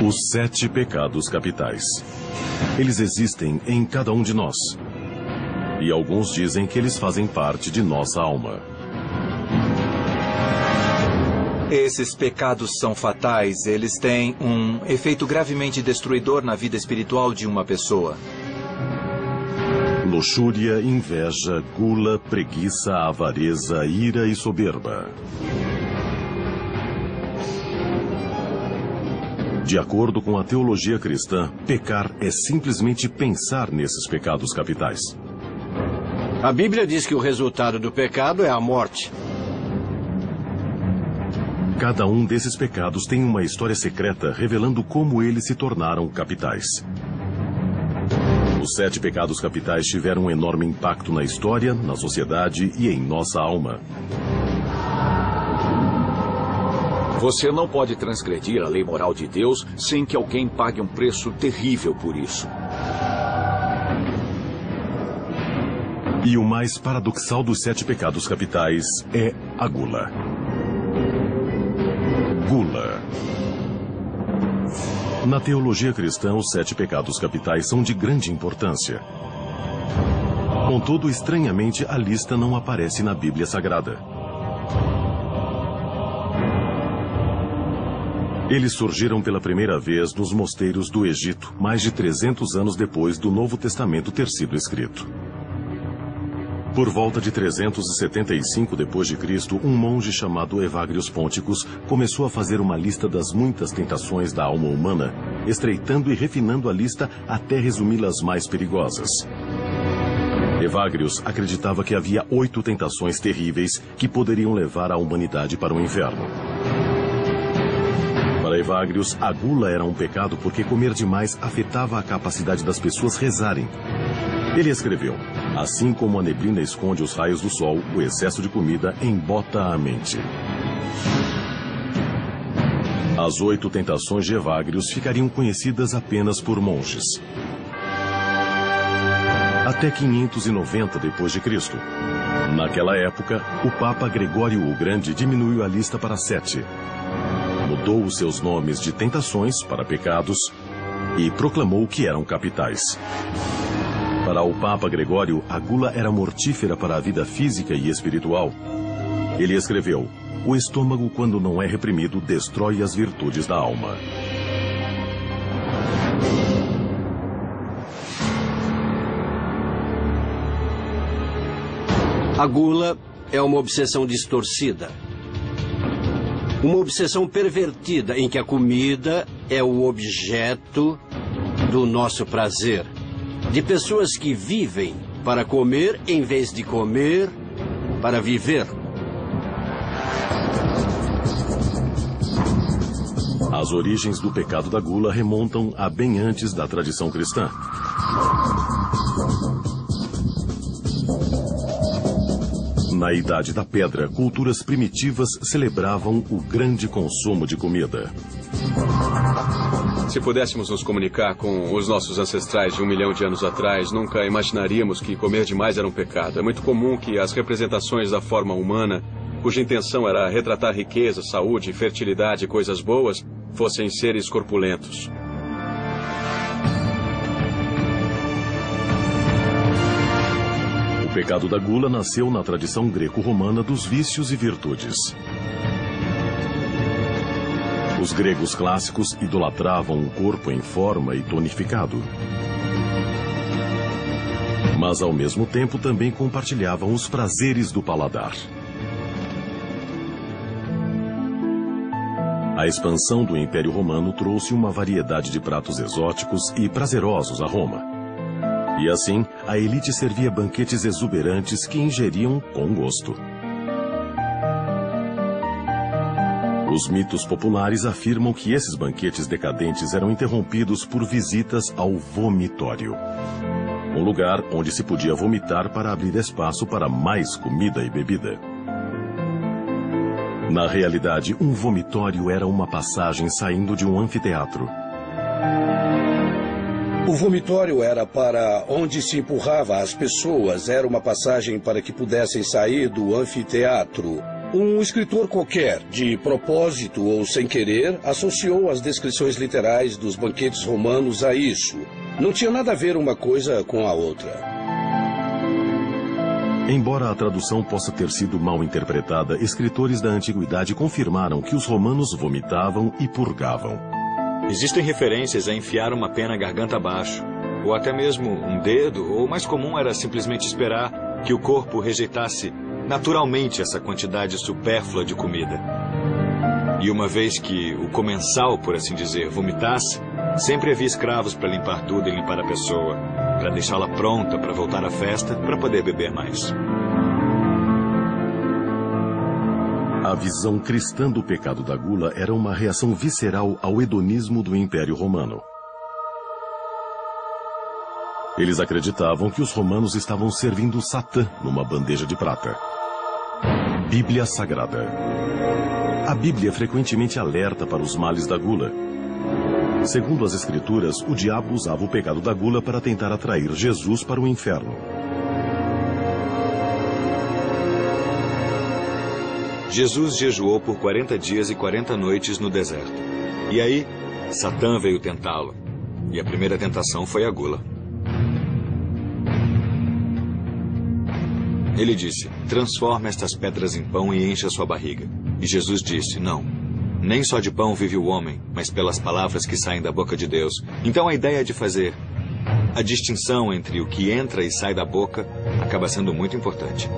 Os 7 pecados capitais. Eles existem em cada um de nós. E alguns dizem que eles fazem parte de nossa alma. Esses pecados são fatais. Eles têm um efeito gravemente destruidor na vida espiritual de uma pessoa. Luxúria, inveja, gula, preguiça, avareza, ira e soberba. De acordo com a teologia cristã, pecar é simplesmente pensar nesses pecados capitais. A Bíblia diz que o resultado do pecado é a morte. Cada um desses pecados tem uma história secreta revelando como eles se tornaram capitais. Os 7 pecados capitais tiveram um enorme impacto na história, na sociedade e em nossa alma. Você não pode transgredir a lei moral de Deus sem que alguém pague um preço terrível por isso. E o mais paradoxal dos 7 pecados capitais é a gula. Gula. Na teologia cristã, os 7 pecados capitais são de grande importância. Contudo, estranhamente, a lista não aparece na Bíblia Sagrada. Eles surgiram pela primeira vez nos mosteiros do Egito, mais de 300 anos depois do Novo Testamento ter sido escrito. Por volta de 375 d.C., um monge chamado Evagrius Ponticus começou a fazer uma lista das muitas tentações da alma humana, estreitando e refinando a lista até resumi-las mais perigosas. Evagrius acreditava que havia 8 tentações terríveis que poderiam levar a humanidade para o inferno. Para Evagrius, a gula era um pecado porque comer demais afetava a capacidade das pessoas rezarem. Ele escreveu: assim como a neblina esconde os raios do sol, o excesso de comida embota a mente. As 8 tentações de Evagrius ficariam conhecidas apenas por monges. Até 590 d.C. Naquela época, o Papa Gregório o Grande diminuiu a lista para 7. Mudou os seus nomes de tentações para pecados e proclamou que eram capitais. Para o Papa Gregório, a gula era mortífera para a vida física e espiritual. Ele escreveu: o estômago, quando não é reprimido, destrói as virtudes da alma. A gula é uma obsessão distorcida. Uma obsessão pervertida em que a comida é o objeto do nosso prazer. De pessoas que vivem para comer em vez de comer para viver. As origens do pecado da gula remontam a bem antes da tradição cristã. Na Idade da Pedra, culturas primitivas celebravam o grande consumo de comida. Se pudéssemos nos comunicar com os nossos ancestrais de 1 milhão de anos atrás, nunca imaginaríamos que comer demais era um pecado. É muito comum que as representações da forma humana, cuja intenção era retratar riqueza, saúde, fertilidade e coisas boas, fossem seres corpulentos. O pecado da gula nasceu na tradição greco-romana dos vícios e virtudes. Os gregos clássicos idolatravam um corpo em forma e tonificado. Mas, ao mesmo tempo, também compartilhavam os prazeres do paladar. A expansão do Império Romano trouxe uma variedade de pratos exóticos e prazerosos a Roma. E assim, a elite servia banquetes exuberantes que ingeriam com gosto. Os mitos populares afirmam que esses banquetes decadentes eram interrompidos por visitas ao vomitório. Um lugar onde se podia vomitar para abrir espaço para mais comida e bebida. Na realidade, um vomitório era uma passagem saindo de um anfiteatro. O vomitório era para onde se empurrava as pessoas, era uma passagem para que pudessem sair do anfiteatro. Um escritor qualquer, de propósito ou sem querer, associou as descrições literais dos banquetes romanos a isso. Não tinha nada a ver uma coisa com a outra. Embora a tradução possa ter sido mal interpretada, escritores da antiguidade confirmaram que os romanos vomitavam e purgavam. Existem referências a enfiar uma pena garganta abaixo, ou até mesmo um dedo, ou o mais comum era simplesmente esperar que o corpo rejeitasse naturalmente essa quantidade supérflua de comida. E uma vez que o comensal, por assim dizer, vomitasse, sempre havia escravos para limpar tudo e limpar a pessoa, para deixá-la pronta para voltar à festa, para poder beber mais. A visão cristã do pecado da gula era uma reação visceral ao hedonismo do Império Romano. Eles acreditavam que os romanos estavam servindo Satã numa bandeja de prata. Bíblia Sagrada. A Bíblia frequentemente alerta para os males da gula. Segundo as Escrituras, o diabo usava o pecado da gula para tentar atrair Jesus para o inferno. Jesus jejuou por 40 dias e 40 noites no deserto. E aí, Satã veio tentá-lo. E a primeira tentação foi a gula. Ele disse, transforma estas pedras em pão e encha sua barriga. E Jesus disse, não, nem só de pão vive o homem, mas pelas palavras que saem da boca de Deus. Então a ideia de fazer a distinção entre o que entra e sai da boca acaba sendo muito importante.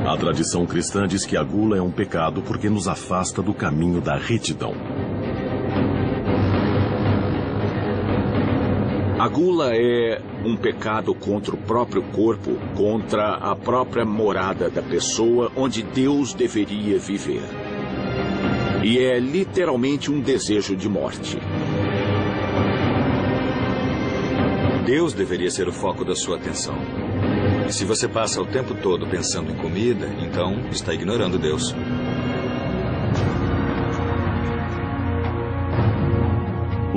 A tradição cristã diz que a gula é um pecado porque nos afasta do caminho da retidão. A gula é um pecado contra o próprio corpo, contra a própria morada da pessoa onde Deus deveria viver. E é literalmente um desejo de morte. Deus deveria ser o foco da sua atenção. E se você passa o tempo todo pensando em comida, então está ignorando Deus.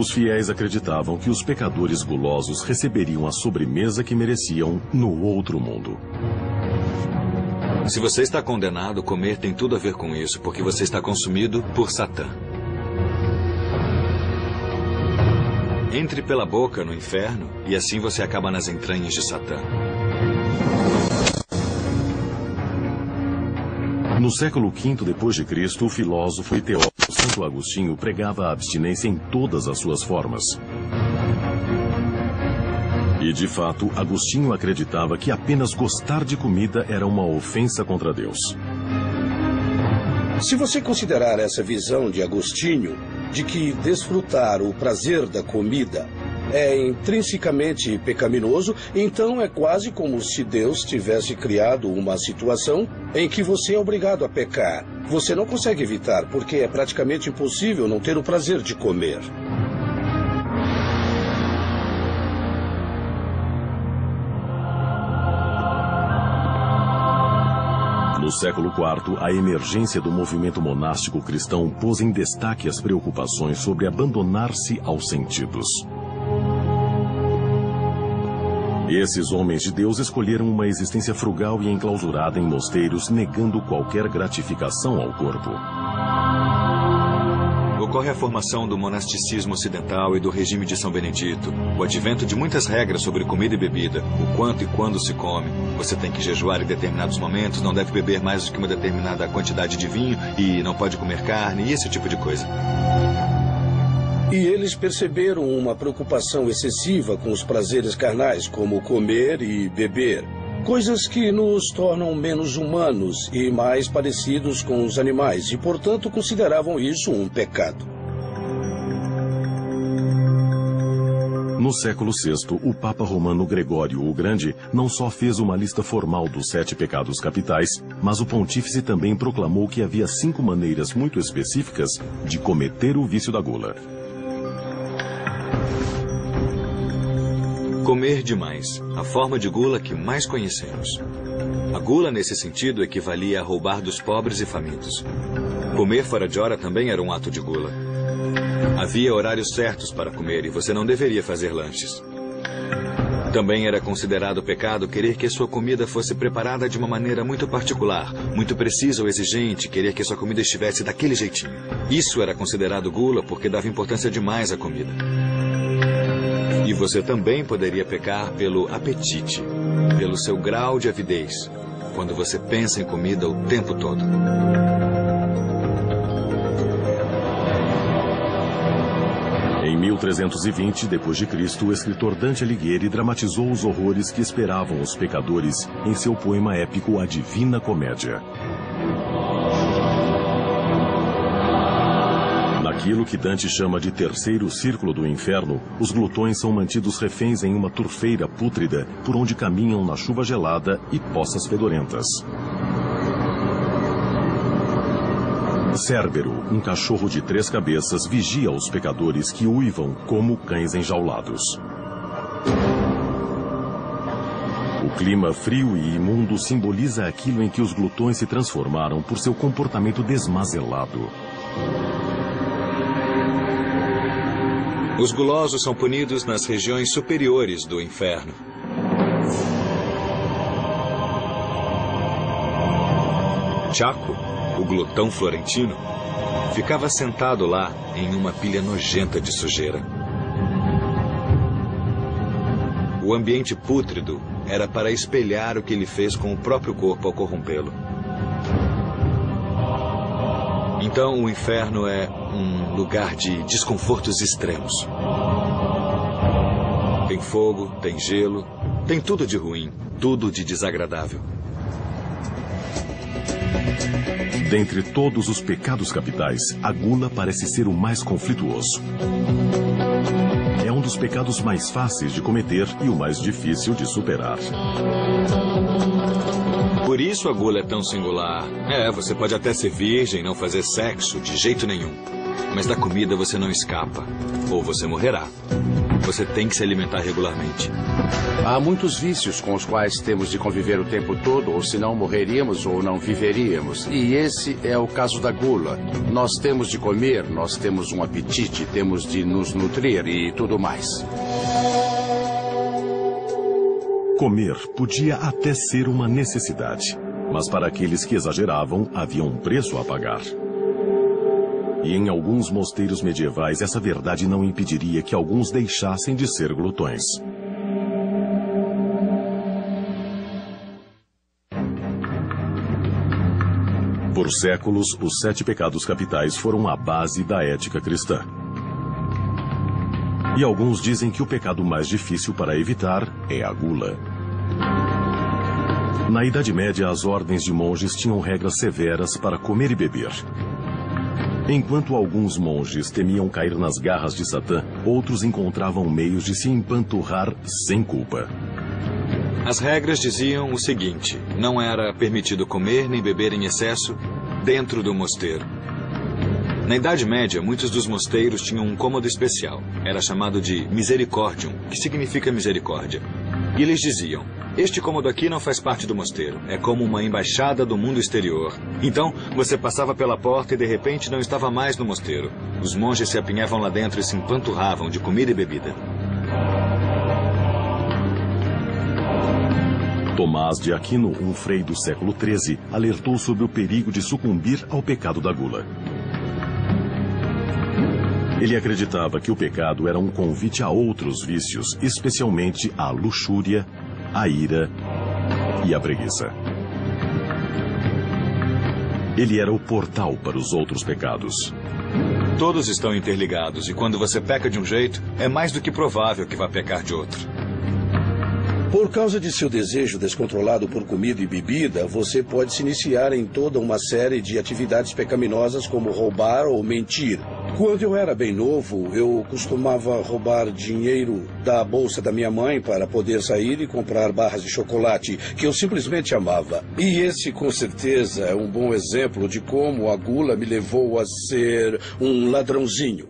Os fiéis acreditavam que os pecadores gulosos receberiam a sobremesa que mereciam no outro mundo. Se você está condenado, comer tem tudo a ver com isso, porque você está consumido por Satã. Entre pela boca no inferno, e assim você acaba nas entranhas de Satã. No século V d.C., o filósofo e teólogo Santo Agostinho pregava a abstinência em todas as suas formas. E, de fato, Agostinho acreditava que apenas gostar de comida era uma ofensa contra Deus. Se você considerar essa visão de Agostinho, de que desfrutar o prazer da comida é intrinsecamente pecaminoso, então é quase como se Deus tivesse criado uma situação em que você é obrigado a pecar. Você não consegue evitar, porque é praticamente impossível não ter o prazer de comer. No século IV, a emergência do movimento monástico cristão pôs em destaque as preocupações sobre abandonar-se aos sentidos. Esses homens de Deus escolheram uma existência frugal e enclausurada em mosteiros, negando qualquer gratificação ao corpo. Ocorre a formação do monasticismo ocidental e do regime de São Benedito, o advento de muitas regras sobre comida e bebida, o quanto e quando se come. Você tem que jejuar em determinados momentos, não deve beber mais do que uma determinada quantidade de vinho e não pode comer carne e esse tipo de coisa. E eles perceberam uma preocupação excessiva com os prazeres carnais, como comer e beber. Coisas que nos tornam menos humanos e mais parecidos com os animais, e, portanto, consideravam isso um pecado. No século VI, o Papa Romano Gregório o Grande não só fez uma lista formal dos 7 pecados capitais, mas o pontífice também proclamou que havia 5 maneiras muito específicas de cometer o vício da gula. Comer demais, a forma de gula que mais conhecemos. A gula, nesse sentido, equivalia a roubar dos pobres e famintos. Comer fora de hora também era um ato de gula. Havia horários certos para comer e você não deveria fazer lanches. Também era considerado pecado querer que a sua comida fosse preparada de uma maneira muito particular, muito precisa ou exigente, querer que a sua comida estivesse daquele jeitinho. Isso era considerado gula porque dava importância demais à comida. E você também poderia pecar pelo apetite, pelo seu grau de avidez, quando você pensa em comida o tempo todo. Em 1320 d.C., o escritor Dante Alighieri dramatizou os horrores que esperavam os pecadores em seu poema épico A Divina Comédia. Naquilo que Dante chama de terceiro círculo do inferno, os glutões são mantidos reféns em uma turfeira pútrida por onde caminham na chuva gelada e poças fedorentas. Cérbero, um cachorro de 3 cabeças, vigia os pecadores que uivam como cães enjaulados. O clima frio e imundo simboliza aquilo em que os glutões se transformaram por seu comportamento desmazelado. Os gulosos são punidos nas regiões superiores do inferno. Chaco, o glutão florentino, ficava sentado lá em uma pilha nojenta de sujeira. O ambiente pútrido era para espelhar o que ele fez com o próprio corpo ao corrompê-lo. Então, o inferno é um lugar de desconfortos extremos. Tem fogo, tem gelo, tem tudo de ruim, tudo de desagradável. Dentre todos os pecados capitais, a gula parece ser o mais conflituoso. É um dos pecados mais fáceis de cometer e o mais difícil de superar. Por isso a gula é tão singular. Você pode até ser virgem e não fazer sexo de jeito nenhum. Mas da comida você não escapa. Ou você morrerá. Você tem que se alimentar regularmente. Há muitos vícios com os quais temos de conviver o tempo todo, ou senão morreríamos ou não viveríamos. E esse é o caso da gula. Nós temos de comer, nós temos um apetite, temos de nos nutrir e tudo mais. Comer podia até ser uma necessidade, mas para aqueles que exageravam, havia um preço a pagar. E em alguns mosteiros medievais, essa verdade não impediria que alguns deixassem de ser glutões. Por séculos, os 7 pecados capitais foram a base da ética cristã. E alguns dizem que o pecado mais difícil para evitar é a gula. Na Idade Média, as ordens de monges tinham regras severas para comer e beber. Enquanto alguns monges temiam cair nas garras de Satã, outros encontravam meios de se empanturrar sem culpa. As regras diziam o seguinte: não era permitido comer nem beber em excesso dentro do mosteiro. Na Idade Média, muitos dos mosteiros tinham um cômodo especial. Era chamado de misericordium, que significa misericórdia. E eles diziam: este cômodo aqui não faz parte do mosteiro. É como uma embaixada do mundo exterior. Então, você passava pela porta e de repente não estava mais no mosteiro. Os monges se apinhavam lá dentro e se empanturravam de comida e bebida. Tomás de Aquino, um frei do século XIII, alertou sobre o perigo de sucumbir ao pecado da gula. Ele acreditava que o pecado era um convite a outros vícios, especialmente a luxúria, a ira e a preguiça. Ele era o portal para os outros pecados. Todos estão interligados e quando você peca de um jeito, é mais do que provável que vá pecar de outro. Por causa de seu desejo descontrolado por comida e bebida, você pode se iniciar em toda uma série de atividades pecaminosas como roubar ou mentir. Quando eu era bem novo, eu costumava roubar dinheiro da bolsa da minha mãe para poder sair e comprar barras de chocolate, que eu simplesmente amava. E esse, com certeza, é um bom exemplo de como a gula me levou a ser um ladrãozinho.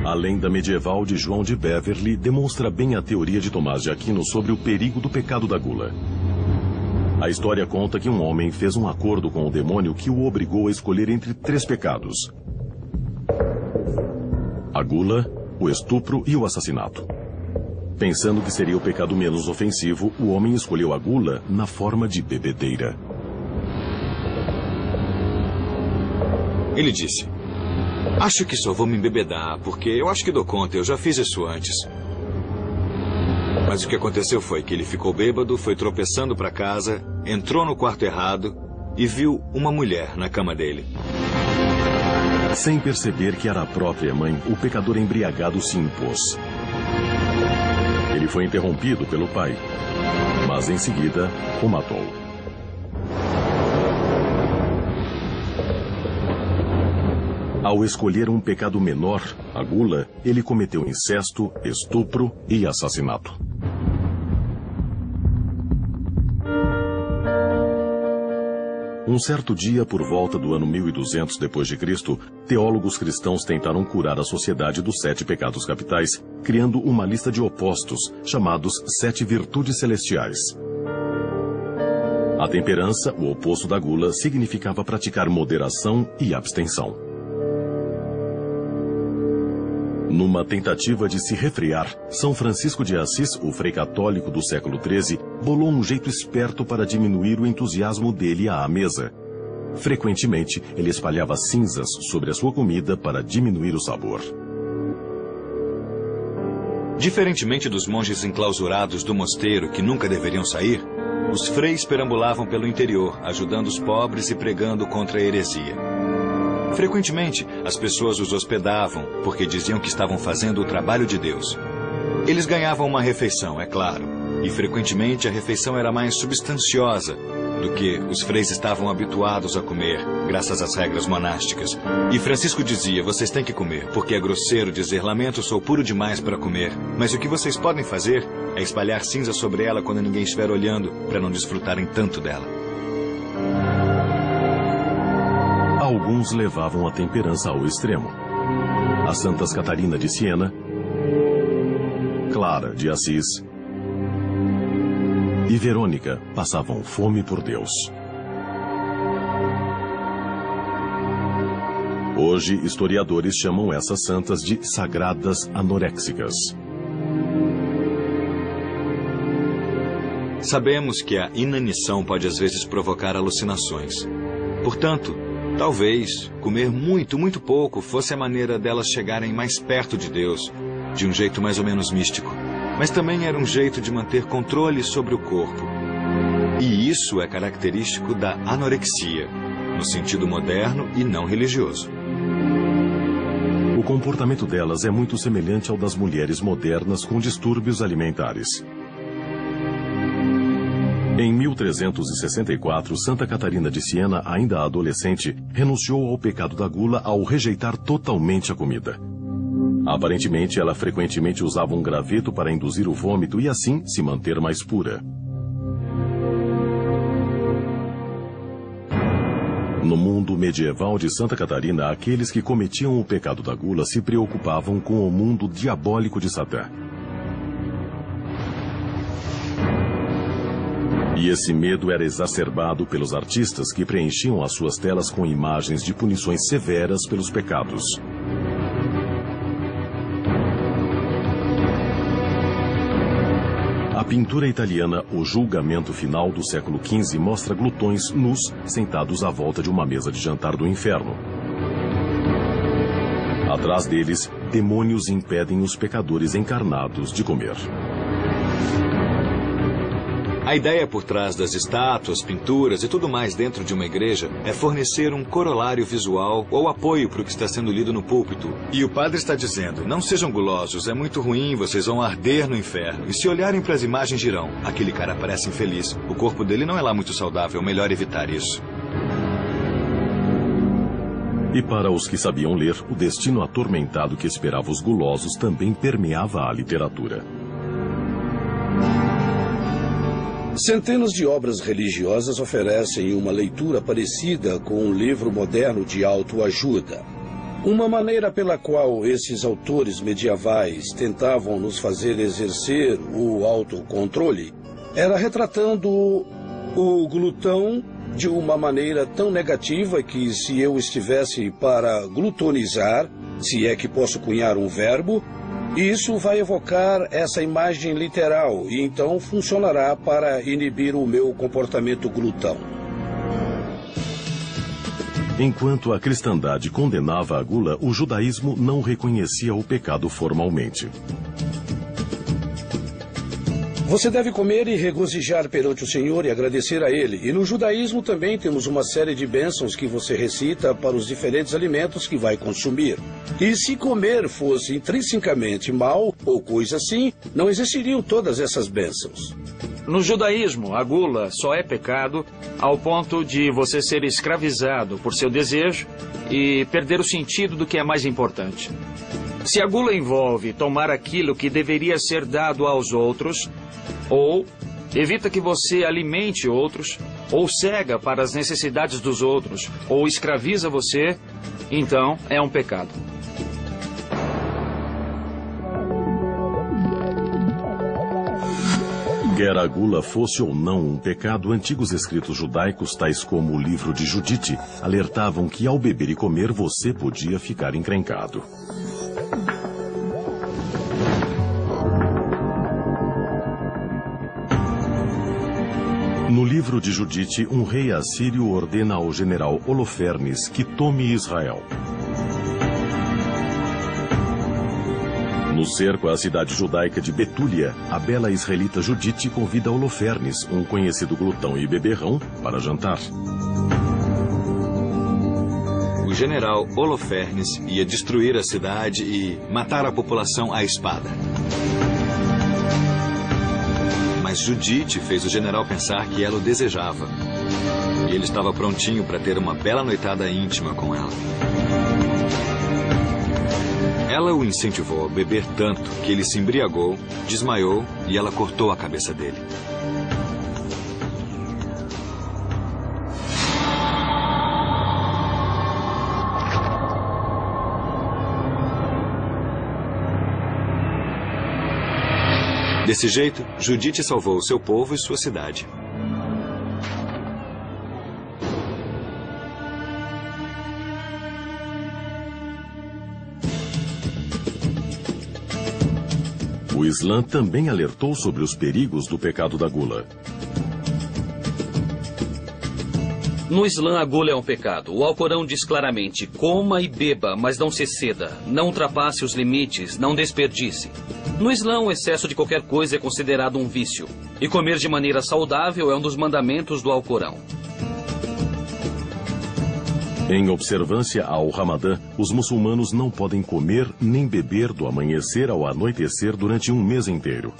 A lenda medieval de João de Beverly demonstra bem a teoria de Tomás de Aquino sobre o perigo do pecado da gula. A história conta que um homem fez um acordo com o demônio que o obrigou a escolher entre 3 pecados: a gula, o estupro e o assassinato. Pensando que seria o pecado menos ofensivo, o homem escolheu a gula na forma de bebedeira. Ele disse: acho que só vou me embebedar, porque eu acho que dou conta, eu já fiz isso antes. Mas o que aconteceu foi que ele ficou bêbado, foi tropeçando para casa, entrou no quarto errado e viu uma mulher na cama dele. Sem perceber que era a própria mãe, o pecador embriagado se impôs. Ele foi interrompido pelo pai, mas em seguida o matou. Ao escolher um pecado menor, a gula, ele cometeu incesto, estupro e assassinato. Um certo dia, por volta do ano 1200 d.C., teólogos cristãos tentaram curar a sociedade dos 7 pecados capitais, criando uma lista de opostos, chamados 7 virtudes celestiais. A temperança, o oposto da gula, significava praticar moderação e abstenção. Numa tentativa de se refrear, São Francisco de Assis, o frei católico do século XIII, bolou um jeito esperto para diminuir o entusiasmo dele à mesa. Frequentemente, ele espalhava cinzas sobre a sua comida para diminuir o sabor. Diferentemente dos monges enclausurados do mosteiro que nunca deveriam sair, os freis perambulavam pelo interior, ajudando os pobres e pregando contra a heresia. Frequentemente, as pessoas os hospedavam porque diziam que estavam fazendo o trabalho de Deus. Eles ganhavam uma refeição, é claro, e frequentemente a refeição era mais substanciosa do que os freis estavam habituados a comer, graças às regras monásticas. E Francisco dizia: vocês têm que comer, porque é grosseiro dizer lamento, sou puro demais para comer. Mas o que vocês podem fazer é espalhar cinza sobre ela quando ninguém estiver olhando, para não desfrutarem tanto dela. Alguns levavam a temperança ao extremo. As santas Catarina de Siena, Clara de Assis e Verônica passavam fome por Deus. Hoje, historiadores chamam essas santas de sagradas anoréxicas. Sabemos que a inanição pode às vezes provocar alucinações. Portanto, talvez comer muito, muito pouco fosse a maneira delas chegarem mais perto de Deus, de um jeito mais ou menos místico. Mas também era um jeito de manter controle sobre o corpo. E isso é característico da anorexia, no sentido moderno e não religioso. O comportamento delas é muito semelhante ao das mulheres modernas com distúrbios alimentares. Em 1364, Santa Catarina de Siena, ainda adolescente, renunciou ao pecado da gula ao rejeitar totalmente a comida. Aparentemente, ela frequentemente usava um graveto para induzir o vômito e assim se manter mais pura. No mundo medieval de Santa Catarina, aqueles que cometiam o pecado da gula se preocupavam com o mundo diabólico de Satã. E esse medo era exacerbado pelos artistas que preenchiam as suas telas com imagens de punições severas pelos pecados. A pintura italiana O Julgamento Final do século XV mostra glutões nus sentados à volta de uma mesa de jantar do inferno. Atrás deles, demônios impedem os pecadores encarnados de comer. A ideia por trás das estátuas, pinturas e tudo mais dentro de uma igreja é fornecer um corolário visual ou apoio para o que está sendo lido no púlpito. E o padre está dizendo: não sejam gulosos, é muito ruim, vocês vão arder no inferno. E se olharem para as imagens dirão: aquele cara parece infeliz, o corpo dele não é lá muito saudável, melhor evitar isso. E para os que sabiam ler, o destino atormentado que esperava os gulosos também permeava a literatura. Centenas de obras religiosas oferecem uma leitura parecida com um livro moderno de autoajuda. Uma maneira pela qual esses autores medievais tentavam nos fazer exercer o autocontrole era retratando o glutão de uma maneira tão negativa que, se eu estivesse para glutonizar, se é que posso cunhar um verbo, Isso vai evocar essa imagem literal e então funcionará para inibir o meu comportamento glutão. Enquanto a cristandade condenava a gula, o judaísmo não reconhecia o pecado formalmente. Você deve comer e regozijar perante o Senhor e agradecer a Ele. E no judaísmo também temos uma série de bênçãos que você recita para os diferentes alimentos que vai consumir. E se comer fosse intrinsecamente mal ou coisa assim, não existiriam todas essas bênçãos. No judaísmo, a gula só é pecado ao ponto de você ser escravizado por seu desejo e perder o sentido do que é mais importante. Se a gula envolve tomar aquilo que deveria ser dado aos outros, ou evita que você alimente outros, ou cega para as necessidades dos outros, ou escraviza você, então é um pecado. Quer a gula fosse ou não um pecado, antigos escritos judaicos, tais como o livro de Judite, alertavam que ao beber e comer você podia ficar encrencado. No livro de Judite, um rei assírio ordena ao general Holofernes que tome Israel. No cerco à cidade judaica de Betúlia, a bela israelita Judite convida Holofernes, um conhecido glutão e beberrão, para jantar. O general Holofernes ia destruir a cidade e matar a população à espada. Mas Judite fez o general pensar que ela o desejava. E ele estava prontinho para ter uma bela noitada íntima com ela. Ela o incentivou a beber tanto que ele se embriagou, desmaiou e ela cortou a cabeça dele. Desse jeito, Judite salvou seu povo e sua cidade. O Islã também alertou sobre os perigos do pecado da gula. No Islã, a gula é um pecado. O Alcorão diz claramente: coma e beba, mas não se exceda. Não ultrapasse os limites, não desperdice. No Islã, o excesso de qualquer coisa é considerado um vício. E comer de maneira saudável é um dos mandamentos do Alcorão. Em observância ao Ramadã, os muçulmanos não podem comer nem beber do amanhecer ao anoitecer durante um mês inteiro.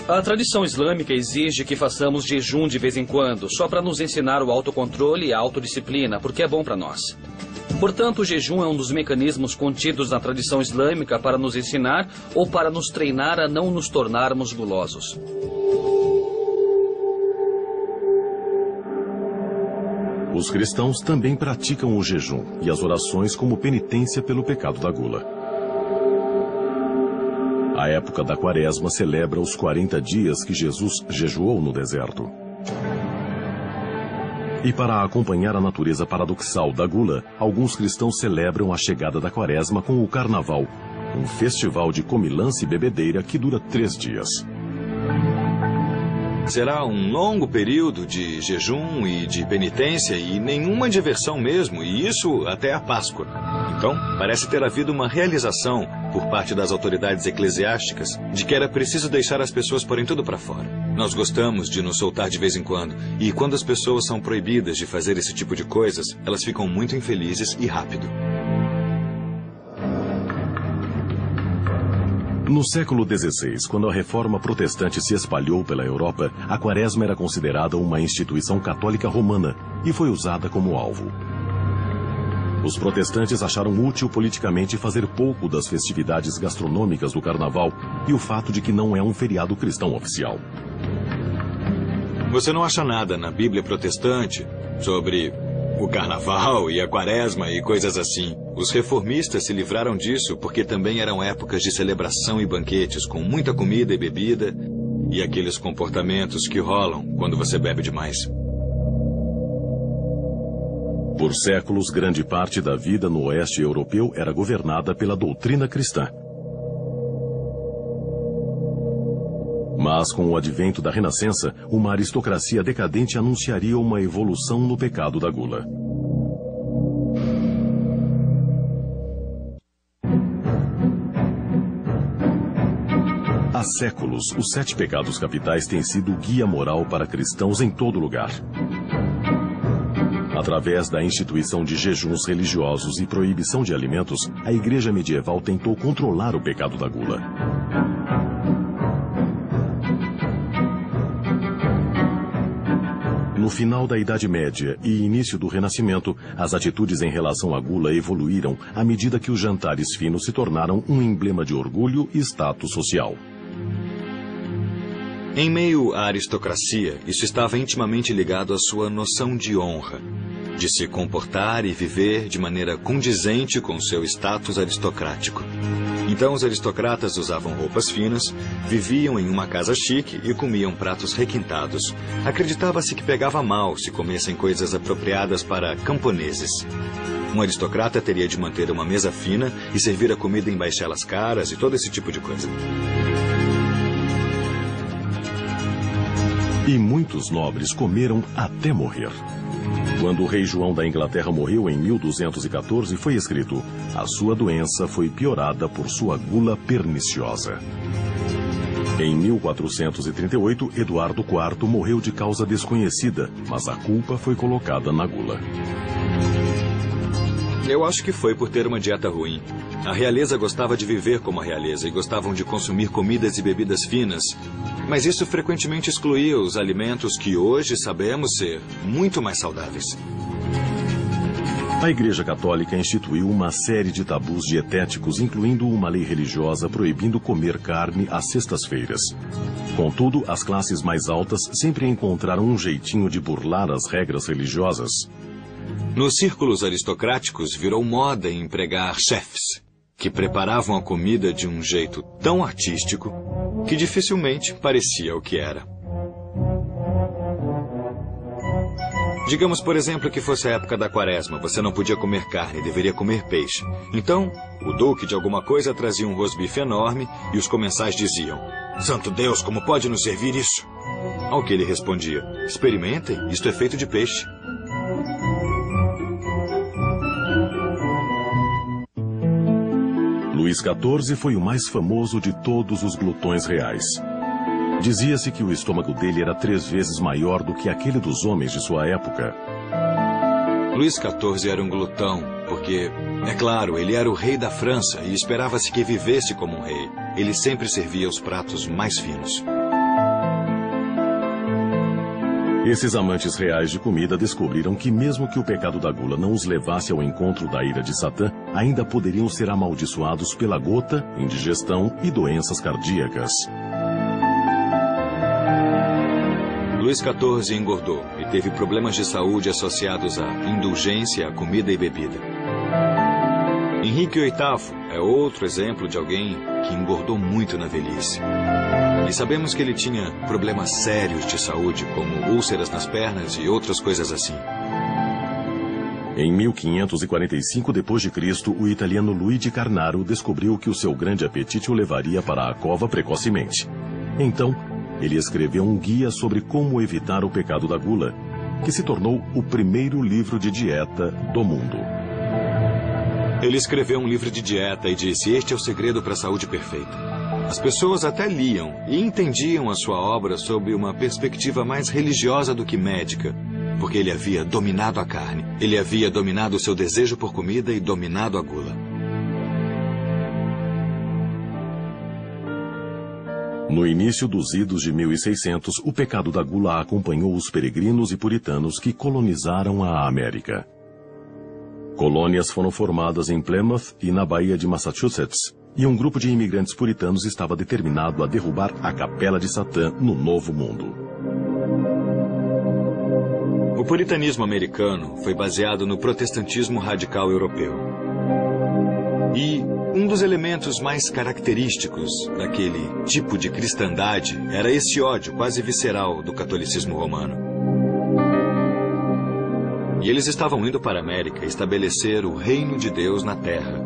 A tradição islâmica exige que façamos jejum de vez em quando, só para nos ensinar o autocontrole e a autodisciplina, porque é bom para nós. Portanto, o jejum é um dos mecanismos contidos na tradição islâmica para nos ensinar ou para nos treinar a não nos tornarmos gulosos. Os cristãos também praticam o jejum e as orações como penitência pelo pecado da gula. A época da Quaresma celebra os 40 dias que Jesus jejuou no deserto. E para acompanhar a natureza paradoxal da gula, alguns cristãos celebram a chegada da Quaresma com o Carnaval, um festival de comilança e bebedeira que dura 3 dias. Será um longo período de jejum e de penitência e nenhuma diversão mesmo, e isso até a Páscoa. Então, parece ter havido uma realização por parte das autoridades eclesiásticas de que era preciso deixar as pessoas porem tudo para fora. Nós gostamos de nos soltar de vez em quando, e quando as pessoas são proibidas de fazer esse tipo de coisas, elas ficam muito infelizes e rápido. No século XVI, quando a reforma protestante se espalhou pela Europa, a Quaresma era considerada uma instituição católica romana e foi usada como alvo. Os protestantes acharam útil politicamente fazer pouco das festividades gastronômicas do Carnaval e o fato de que não é um feriado cristão oficial. Você não acha nada na Bíblia protestante sobre o Carnaval e a Quaresma e coisas assim. Os reformistas se livraram disso porque também eram épocas de celebração e banquetes com muita comida e bebida e aqueles comportamentos que rolam quando você bebe demais. Por séculos, grande parte da vida no oeste europeu era governada pela doutrina cristã. Mas com o advento da Renascença, uma aristocracia decadente anunciaria uma evolução no pecado da gula. Há séculos, os 7 pecados capitais têm sido o guia moral para cristãos em todo lugar. Através da instituição de jejuns religiosos e proibição de alimentos, a Igreja medieval tentou controlar o pecado da gula. No final da Idade Média e início do Renascimento, as atitudes em relação à gula evoluíram à medida que os jantares finos se tornaram um emblema de orgulho e status social. Em meio à aristocracia, isso estava intimamente ligado à sua noção de honra, de se comportar e viver de maneira condizente com seu status aristocrático. Então os aristocratas usavam roupas finas, viviam em uma casa chique e comiam pratos requintados. Acreditava-se que pegava mal se comessem coisas apropriadas para camponeses. Um aristocrata teria de manter uma mesa fina e servir a comida em baixelas caras e todo esse tipo de coisa. E muitos nobres comeram até morrer. Quando o rei João da Inglaterra morreu em 1214, foi escrito: a sua doença foi piorada por sua gula perniciosa. Em 1438, Eduardo IV morreu de causa desconhecida, mas a culpa foi colocada na gula. Eu acho que foi por ter uma dieta ruim. A realeza gostava de viver como a realeza e gostavam de consumir comidas e bebidas finas, mas isso frequentemente excluía os alimentos que hoje sabemos ser muito mais saudáveis. A Igreja Católica instituiu uma série de tabus dietéticos, incluindo uma lei religiosa proibindo comer carne às sextas-feiras. Contudo, as classes mais altas sempre encontraram um jeitinho de burlar as regras religiosas. Nos círculos aristocráticos, virou moda empregar chefes, que preparavam a comida de um jeito tão artístico que dificilmente parecia o que era. Digamos, por exemplo, que fosse a época da quaresma. Você não podia comer carne, deveria comer peixe. Então, o duque de alguma coisa trazia um rosbife enorme e os comensais diziam: "Santo Deus, como pode nos servir isso?" Ao que ele respondia: "Experimentem, isto é feito de peixe." Luís XIV foi o mais famoso de todos os glutões reais. Dizia-se que o estômago dele era 3 vezes maior do que aquele dos homens de sua época. Luís XIV era um glutão, porque, é claro, ele era o rei da França e esperava-se que vivesse como um rei. Ele sempre servia os pratos mais finos. Esses amantes reais de comida descobriram que mesmo que o pecado da gula não os levasse ao encontro da ira de Satã, ainda poderiam ser amaldiçoados pela gota, indigestão e doenças cardíacas. Luís XIV engordou e teve problemas de saúde associados à indulgência à comida e bebida. Henrique VIII é outro exemplo de alguém que engordou muito na velhice. E sabemos que ele tinha problemas sérios de saúde, como úlceras nas pernas e outras coisas assim. Em 1545 d.C., o italiano Luigi Carnaro descobriu que o seu grande apetite o levaria para a cova precocemente. Então, ele escreveu um guia sobre como evitar o pecado da gula, que se tornou o primeiro livro de dieta do mundo. Ele escreveu um livro de dieta e disse: "Este é o segredo para a saúde perfeita." As pessoas até liam e entendiam a sua obra sob uma perspectiva mais religiosa do que médica, porque ele havia dominado a carne, ele havia dominado o seu desejo por comida e dominado a gula. No início dos idos de 1600, o pecado da gula acompanhou os peregrinos e puritanos que colonizaram a América. Colônias foram formadas em Plymouth e na Baía de Massachusetts, e um grupo de imigrantes puritanos estava determinado a derrubar a Capela de Satã no Novo Mundo. O puritanismo americano foi baseado no protestantismo radical europeu. E um dos elementos mais característicos daquele tipo de cristandade era esse ódio quase visceral do catolicismo romano. E eles estavam indo para a América estabelecer o reino de Deus na terra,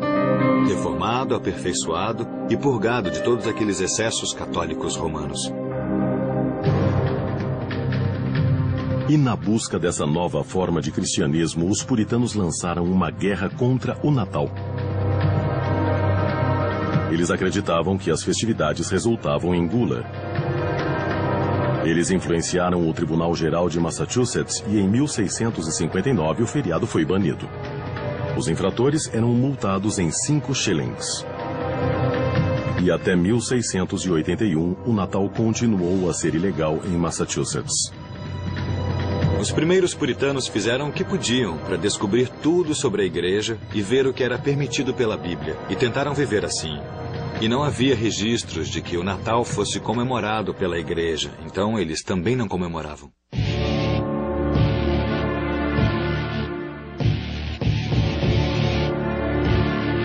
reformado, aperfeiçoado e purgado de todos aqueles excessos católicos romanos. E na busca dessa nova forma de cristianismo, os puritanos lançaram uma guerra contra o Natal. Eles acreditavam que as festividades resultavam em gula. Eles influenciaram o Tribunal Geral de Massachusetts e em 1659 o feriado foi banido. Os infratores eram multados em 5 shillings. E até 1681 o Natal continuou a ser ilegal em Massachusetts. Os primeiros puritanos fizeram o que podiam para descobrir tudo sobre a igreja e ver o que era permitido pela Bíblia, e tentaram viver assim. E não havia registros de que o Natal fosse comemorado pela igreja, então eles também não comemoravam.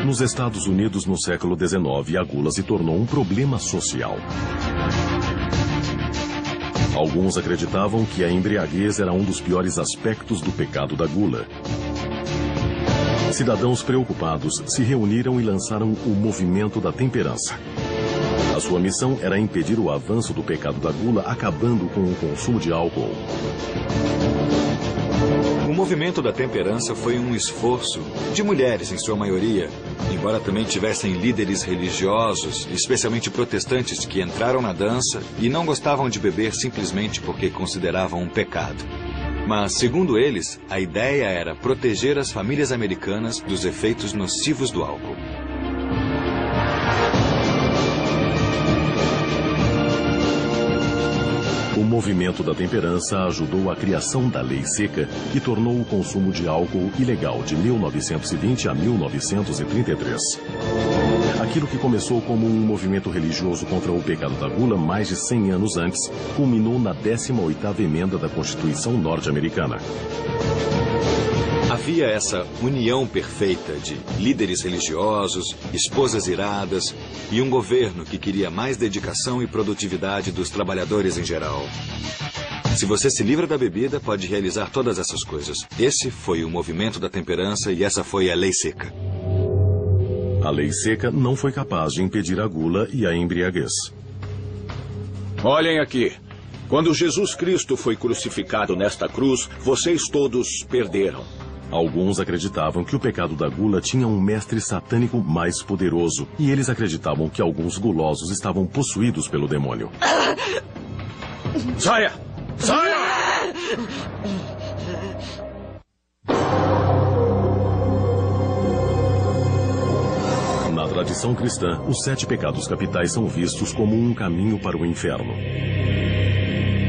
Nos Estados Unidos, no século XIX, a gula se tornou um problema social. Alguns acreditavam que a embriaguez era um dos piores aspectos do pecado da gula. Cidadãos preocupados se reuniram e lançaram o Movimento da Temperança. A sua missão era impedir o avanço do pecado da gula, acabando com o consumo de álcool. O Movimento da Temperança foi um esforço de mulheres, em sua maioria, embora também tivessem líderes religiosos, especialmente protestantes, que entraram na dança e não gostavam de beber simplesmente porque consideravam um pecado. Mas, segundo eles, a ideia era proteger as famílias americanas dos efeitos nocivos do álcool. O Movimento da Temperança ajudou a criação da Lei Seca, que tornou o consumo de álcool ilegal de 1920 a 1933. Aquilo que começou como um movimento religioso contra o pecado da gula mais de 100 anos antes, culminou na 18ª emenda da Constituição norte-americana. Havia essa união perfeita de líderes religiosos, esposas iradas e um governo que queria mais dedicação e produtividade dos trabalhadores em geral. Se você se livra da bebida, pode realizar todas essas coisas. Esse foi o Movimento da Temperança e essa foi a Lei Seca. A Lei Seca não foi capaz de impedir a gula e a embriaguez. Olhem aqui. Quando Jesus Cristo foi crucificado nesta cruz, vocês todos perderam. Alguns acreditavam que o pecado da gula tinha um mestre satânico mais poderoso, e eles acreditavam que alguns gulosos estavam possuídos pelo demônio. Saia! Saia! Na tradição cristã, os 7 pecados capitais são vistos como um caminho para o inferno.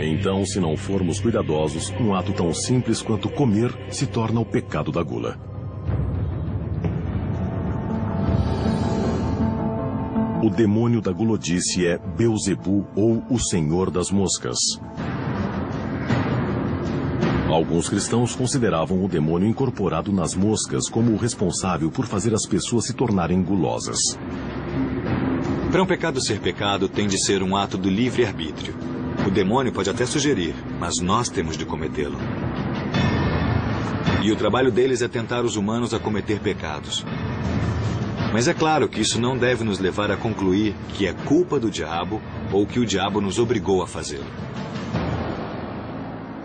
Então, se não formos cuidadosos, um ato tão simples quanto comer se torna o pecado da gula. O demônio da gulodice é Beelzebu, ou o Senhor das Moscas. Alguns cristãos consideravam o demônio incorporado nas moscas como o responsável por fazer as pessoas se tornarem gulosas. Para um pecado ser pecado, tem de ser um ato do livre-arbítrio. O demônio pode até sugerir, mas nós temos de cometê-lo. E o trabalho deles é tentar os humanos a cometer pecados. Mas é claro que isso não deve nos levar a concluir que é culpa do diabo ou que o diabo nos obrigou a fazê-lo.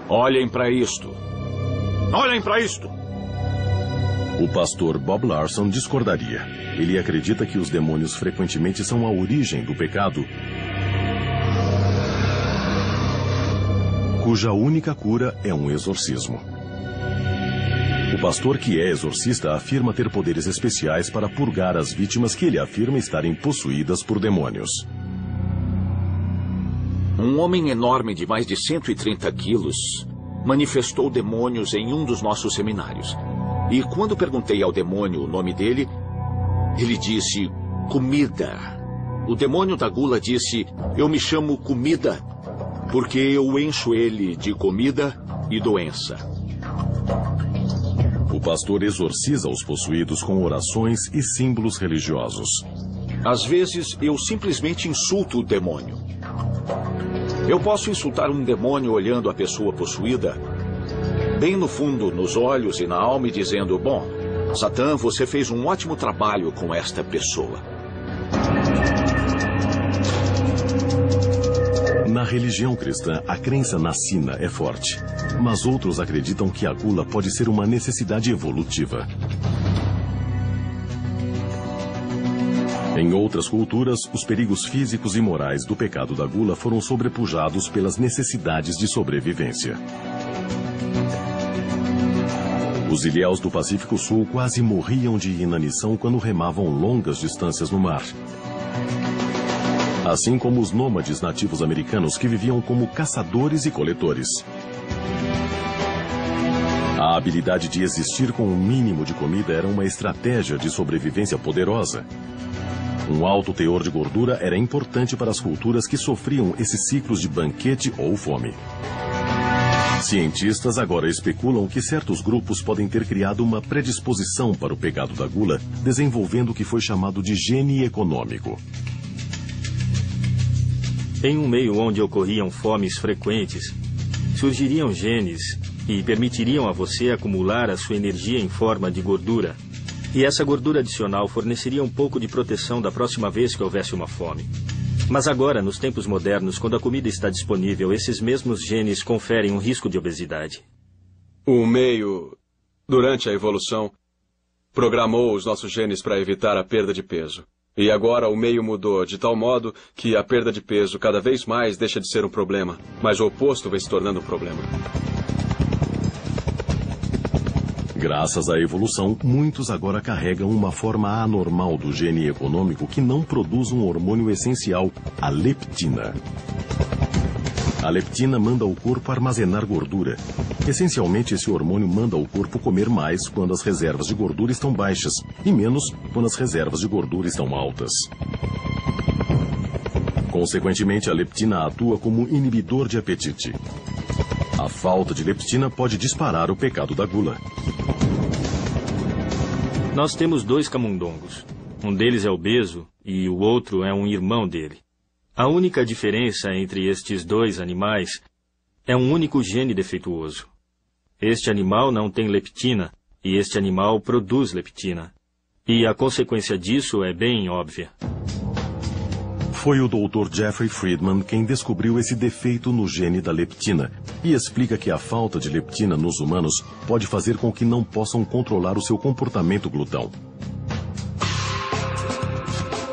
Olhem para isto. Olhem para isto! O pastor Bob Larson discordaria. Ele acredita que os demônios frequentemente são a origem do pecado, cuja única cura é um exorcismo. O pastor que é exorcista afirma ter poderes especiais para purgar as vítimas que ele afirma estarem possuídas por demônios. Um homem enorme de mais de 130 quilos manifestou demônios em um dos nossos seminários. E quando perguntei ao demônio o nome dele, ele disse, comida. O demônio da gula disse, eu me chamo comida, porque eu encho ele de comida e doença. O pastor exorciza os possuídos com orações e símbolos religiosos. Às vezes, eu simplesmente insulto o demônio. Eu posso insultar um demônio olhando a pessoa possuída, bem no fundo, nos olhos e na alma, e dizendo, bom, Satã, você fez um ótimo trabalho com esta pessoa. Na religião cristã, a crença na sina é forte, mas outros acreditam que a gula pode ser uma necessidade evolutiva. Em outras culturas, os perigos físicos e morais do pecado da gula foram sobrepujados pelas necessidades de sobrevivência. Os ilhéus do Pacífico Sul quase morriam de inanição quando remavam longas distâncias no mar. Assim como os nômades nativos americanos que viviam como caçadores e coletores. A habilidade de existir com um mínimo de comida era uma estratégia de sobrevivência poderosa. Um alto teor de gordura era importante para as culturas que sofriam esses ciclos de banquete ou fome. Cientistas agora especulam que certos grupos podem ter criado uma predisposição para o pecado da gula, desenvolvendo o que foi chamado de gene econômico. Em um meio onde ocorriam fomes frequentes, surgiriam genes que permitiriam a você acumular a sua energia em forma de gordura. E essa gordura adicional forneceria um pouco de proteção da próxima vez que houvesse uma fome. Mas agora, nos tempos modernos, quando a comida está disponível, esses mesmos genes conferem um risco de obesidade. O meio, durante a evolução, programou os nossos genes para evitar a perda de peso. E agora o meio mudou de tal modo que a perda de peso cada vez mais deixa de ser um problema, mas o oposto vai se tornando um problema. Graças à evolução, muitos agora carregam uma forma anormal do gene econômico que não produz um hormônio essencial, a leptina. A leptina manda o corpo armazenar gordura. Essencialmente, esse hormônio manda o corpo comer mais quando as reservas de gordura estão baixas e menos quando as reservas de gordura estão altas. Consequentemente, a leptina atua como inibidor de apetite. A falta de leptina pode disparar o pecado da gula. Nós temos 2 camundongos. Um deles é obeso e o outro é um irmão dele. A única diferença entre estes 2 animais é um único gene defeituoso. Este animal não tem leptina e este animal produz leptina. E a consequência disso é bem óbvia. Foi o Dr. Jeffrey Friedman quem descobriu esse defeito no gene da leptina e explica que a falta de leptina nos humanos pode fazer com que não possam controlar o seu comportamento glutão.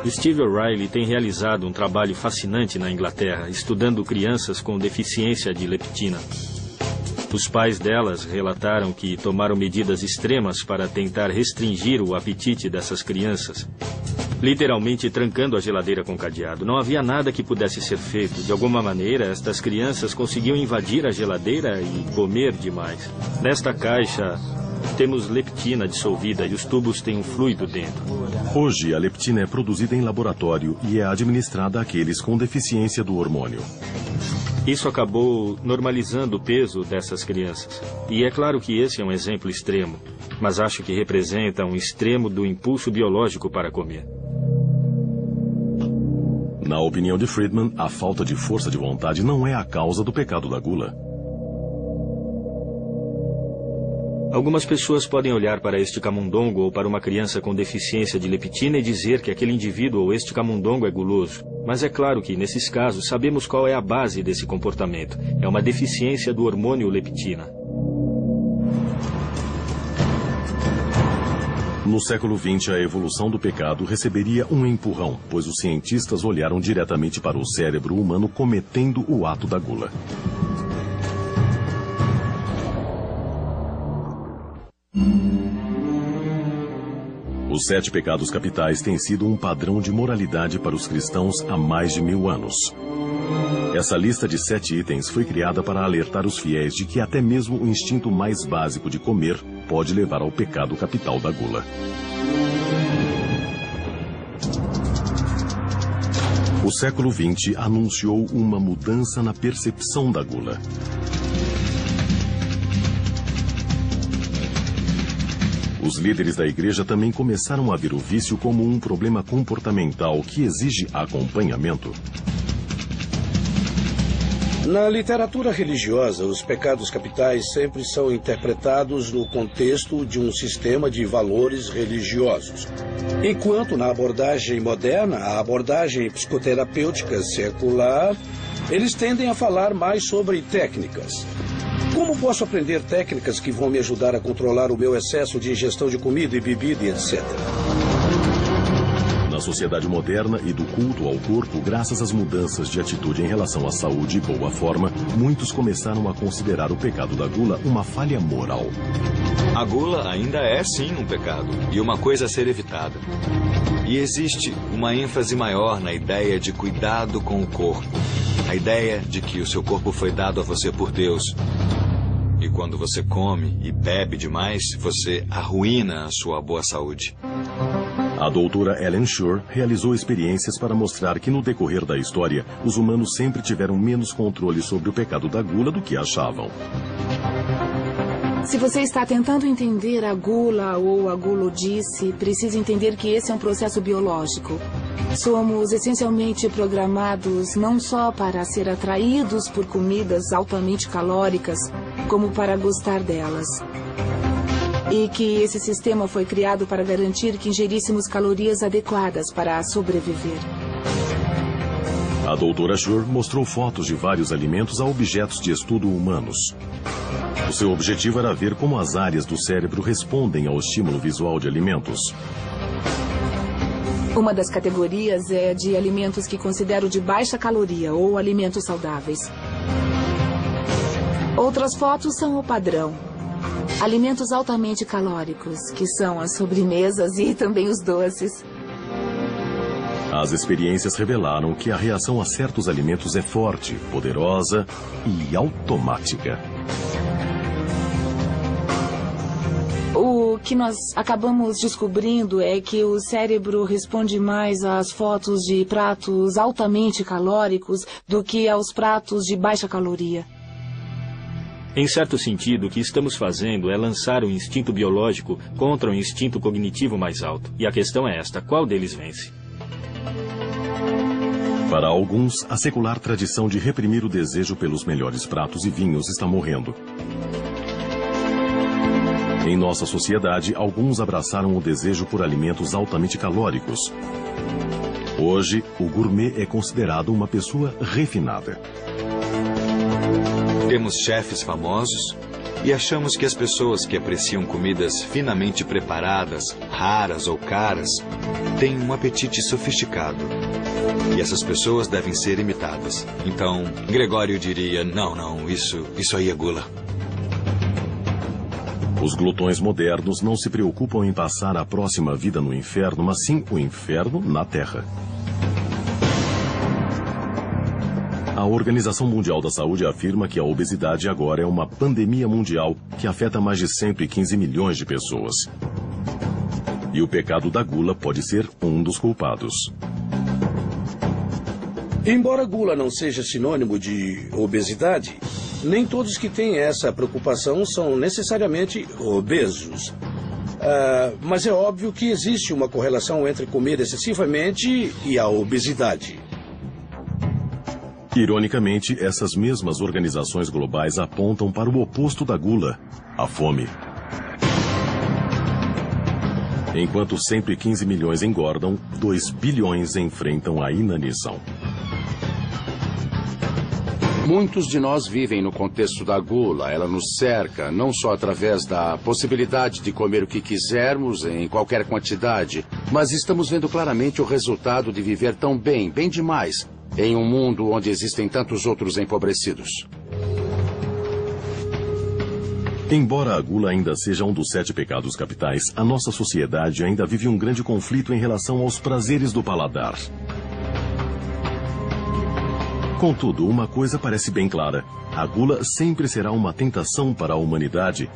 Steve O'Reilly tem realizado um trabalho fascinante na Inglaterra, estudando crianças com deficiência de leptina. Os pais delas relataram que tomaram medidas extremas para tentar restringir o apetite dessas crianças, literalmente trancando a geladeira com cadeado. Não havia nada que pudesse ser feito. De alguma maneira, estas crianças conseguiam invadir a geladeira e comer demais. Nesta caixa, temos leptina dissolvida e os tubos têm um fluido dentro. Hoje, a leptina é produzida em laboratório e é administrada àqueles com deficiência do hormônio. Isso acabou normalizando o peso dessas crianças. E é claro que esse é um exemplo extremo, mas acho que representa um extremo do impulso biológico para comer. Na opinião de Friedman, a falta de força de vontade não é a causa do pecado da gula. Algumas pessoas podem olhar para este camundongo ou para uma criança com deficiência de leptina e dizer que aquele indivíduo ou este camundongo é guloso. Mas é claro que, nesses casos, sabemos qual é a base desse comportamento. É uma deficiência do hormônio leptina. No século XX, a evolução do pecado receberia um empurrão, pois os cientistas olharam diretamente para o cérebro humano cometendo o ato da gula. Os 7 pecados capitais têm sido um padrão de moralidade para os cristãos há mais de 1000 anos. Essa lista de 7 itens foi criada para alertar os fiéis de que até mesmo o instinto mais básico de comer pode levar ao pecado capital da gula. O século XX anunciou uma mudança na percepção da gula. Os líderes da igreja também começaram a ver o vício como um problema comportamental que exige acompanhamento. Na literatura religiosa, os pecados capitais sempre são interpretados no contexto de um sistema de valores religiosos. Enquanto na abordagem moderna, a abordagem psicoterapêutica secular Eles tendem a falar mais sobre técnicas. Como posso aprender técnicas que vão me ajudar a controlar o meu excesso de ingestão de comida e bebida e etc? Na sociedade moderna e do culto ao corpo, graças às mudanças de atitude em relação à saúde e boa forma, muitos começaram a considerar o pecado da gula uma falha moral. A gula ainda é, sim, um pecado e uma coisa a ser evitada. E existe uma ênfase maior na ideia de cuidado com o corpo. A ideia de que o seu corpo foi dado a você por Deus. E quando você come e bebe demais, você arruína a sua boa saúde. A doutora Ellen Shore realizou experiências para mostrar que no decorrer da história, os humanos sempre tiveram menos controle sobre o pecado da gula do que achavam. Se você está tentando entender a gula ou a gulodice, precisa entender que esse é um processo biológico. Somos essencialmente programados não só para ser atraídos por comidas altamente calóricas, como para gostar delas. E que esse sistema foi criado para garantir que ingeríssemos calorias adequadas para sobreviver. A doutora Shore mostrou fotos de vários alimentos a objetos de estudo humanos. O seu objetivo era ver como as áreas do cérebro respondem ao estímulo visual de alimentos. Uma das categorias é de alimentos que considero de baixa caloria ou alimentos saudáveis. Outras fotos são o padrão. Alimentos altamente calóricos, que são as sobremesas e também os doces. As experiências revelaram que a reação a certos alimentos é forte, poderosa e automática. O que nós acabamos descobrindo é que o cérebro responde mais às fotos de pratos altamente calóricos do que aos pratos de baixa caloria. Em certo sentido, o que estamos fazendo é lançar o instinto biológico contra o instinto cognitivo mais alto. E a questão é esta: qual deles vence? Para alguns, a secular tradição de reprimir o desejo pelos melhores pratos e vinhos está morrendo. Em nossa sociedade, alguns abraçaram o desejo por alimentos altamente calóricos. Hoje, o gourmet é considerado uma pessoa refinada. Temos chefes famosos e achamos que as pessoas que apreciam comidas finamente preparadas, raras ou caras, têm um apetite sofisticado. E essas pessoas devem ser imitadas. Então, Gregório diria, não, isso aí é gula. Os glutões modernos não se preocupam em passar a próxima vida no inferno, mas sim o inferno na Terra. A Organização Mundial da Saúde afirma que a obesidade agora é uma pandemia mundial que afeta mais de 115 milhões de pessoas. E o pecado da gula pode ser um dos culpados. Embora gula não seja sinônimo de obesidade, nem todos que têm essa preocupação são necessariamente obesos. Mas é óbvio que existe uma correlação entre comer excessivamente e a obesidade. Ironicamente, essas mesmas organizações globais apontam para o oposto da gula, a fome. Enquanto 115 milhões engordam, 2 bilhões enfrentam a inanição. Muitos de nós vivem no contexto da gula. Ela nos cerca, não só através da possibilidade de comer o que quisermos, em qualquer quantidade, mas estamos vendo claramente o resultado de viver tão bem, bem demais, em um mundo onde existem tantos outros empobrecidos. Embora a gula ainda seja um dos 7 pecados capitais, a nossa sociedade ainda vive um grande conflito em relação aos prazeres do paladar. Contudo, uma coisa parece bem clara: a gula sempre será uma tentação para a humanidade,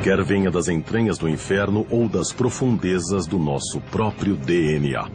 quer venha das entranhas do inferno ou das profundezas do nosso próprio DNA.